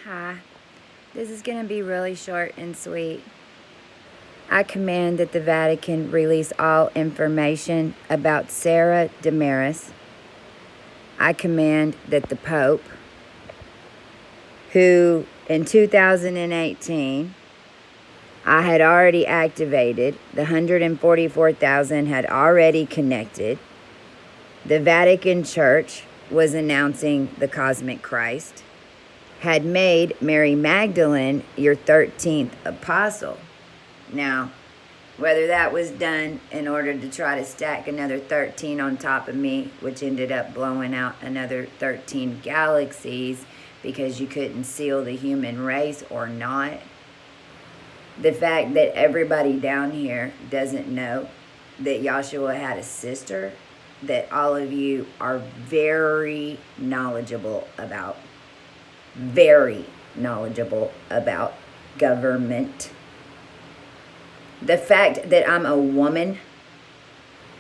Hi, this is going to be really short and sweet. I command that the Vatican release all information about Sarah Damaris. I command that the Pope, who in 2018, I had already activated, the 144,000 had already connected. The Vatican Church was announcing the cosmic Christ, had made Mary Magdalene your 13th apostle. Now, whether that was done in order to try to stack another 13 on top of me, which ended up blowing out another 13 galaxies because you couldn't seal the human race or not, the fact that everybody down here doesn't know that Yahshua had a sister that all of you are very knowledgeable about. Very knowledgeable about government. The fact that I'm a woman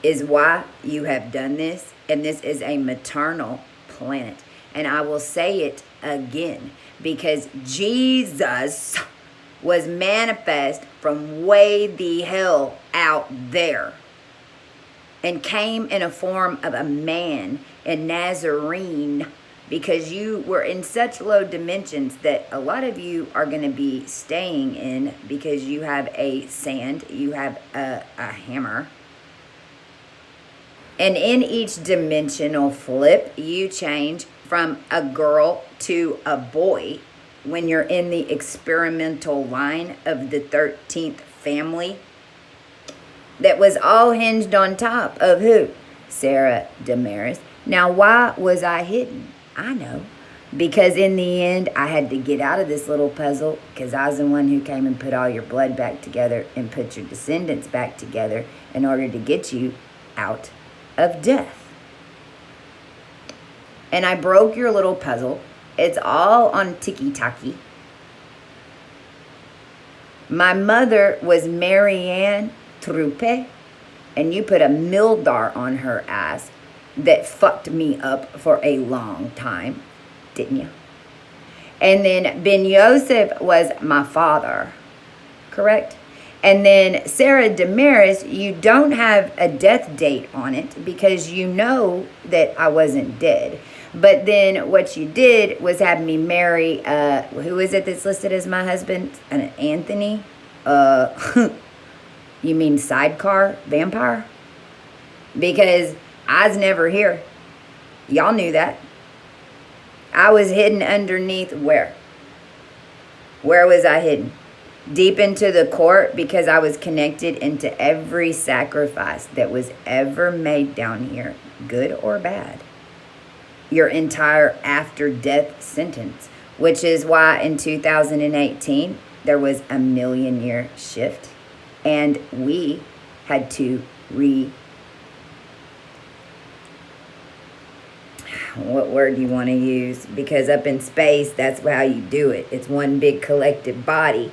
is why you have done this, and this is a maternal planet. And I will say it again, because Jesus was manifest from way the hell out there and came in a form of a man, a Nazarene, because you were in such low dimensions that a lot of you are going to be staying in because you have a sand, you have a hammer. And in each dimensional flip, you change from a girl to a boy when you're in the experimental line of the 13th family that was all hinged on top of who? Sarah Damaris. Now, why was I hidden? I know, because in the end, I had to get out of this little puzzle because I was the one who came and put all your blood back together and put your descendants back together in order to get you out of death. And I broke your little puzzle. It's all on tiki-taki. My mother was Marianne Trupe, and you put a Mildar on her ass that fucked me up for a long time, didn't you? And then Ben Yosef was my father, correct? And then Sarah Damaris, you don't have a death date on it because you know that I wasn't dead. But then what you did was have me marry, who is it that's listed as my husband? Anthony? You mean sidecar vampire? Because I was never here. Y'all knew that. I was hidden underneath where? Where was I hidden? Deep into the court because I was connected into every sacrifice that was ever made down here, good or bad. Your entire after-death sentence, which is why in 2018 there was a 1,000,000-year shift, and we had to what word do you want to use? Because up in space, that's how you do it. It's one big collective body.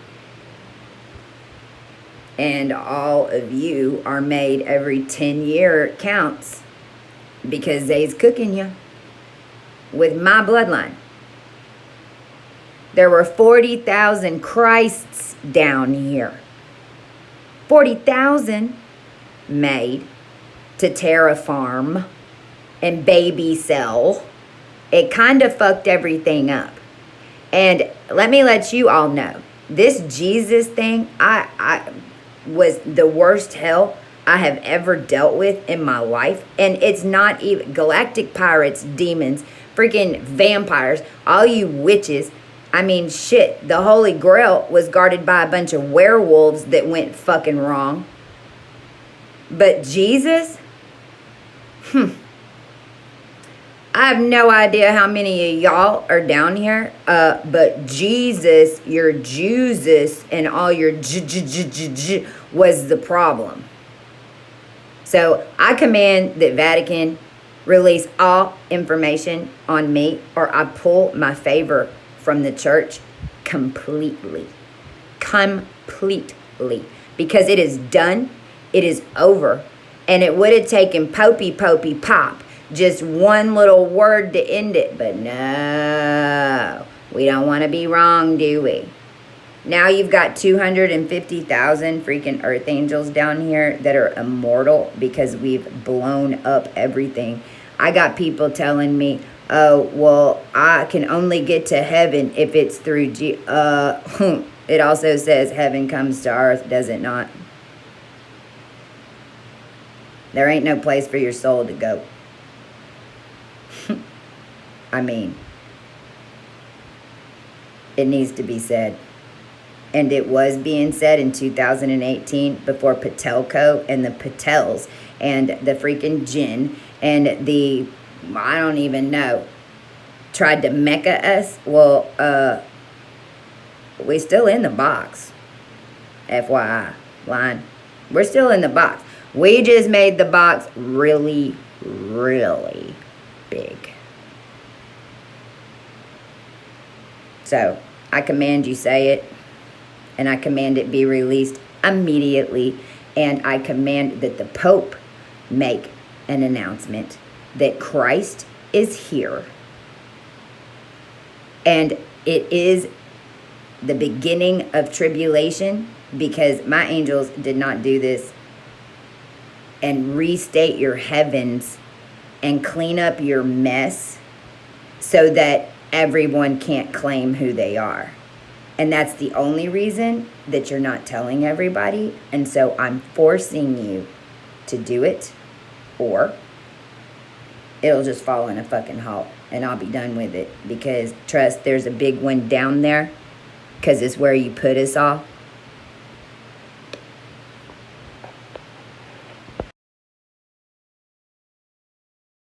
And all of you are made every 10-year counts because they's cooking you with my bloodline. There were 40,000 Christs down here. 40,000 made to terraform and baby cell. It kind of fucked everything up. And let me let you all know, this Jesus thing, I was the worst hell I have ever dealt with in my life. And it's not even galactic pirates, demons, freaking vampires, all you witches. I mean, shit, the Holy Grail was guarded by a bunch of werewolves that went fucking wrong. But Jesus? I have no idea how many of y'all are down here, but Jesus, your Jesus, and all your was the problem. So I command that Vatican release all information on me, or I pull my favor from the church completely. Completely. Because it is done, it is over, and it would have taken Popey Pop just one little word to end it, but no. We don't want to be wrong, do we? Now you've got 250,000 freaking earth angels down here that are immortal because we've blown up everything. I got people telling me, oh, well, I can only get to heaven if it's through it also says heaven comes to earth, does it not? There ain't no place for your soul to go. I mean, it needs to be said. And it was being said in 2018 before Patelco and the Patels and the freaking Jinn and the, I don't even know, tried to Mecca us. Well, we still in the box. FYI, line. We're still in the box. We just made the box really, really big. So, I command you say it. And I command it be released immediately. And I command that the Pope make an announcement that Christ is here. And it is the beginning of tribulation, because my angels did not do this and restate your heavens and clean up your mess so that everyone can't claim who they are. And that's the only reason that you're not telling everybody. And so I'm forcing you to do it, or it'll just fall in a fucking halt and I'll be done with it. Because trust, there's a big one down there, because it's where you put us all.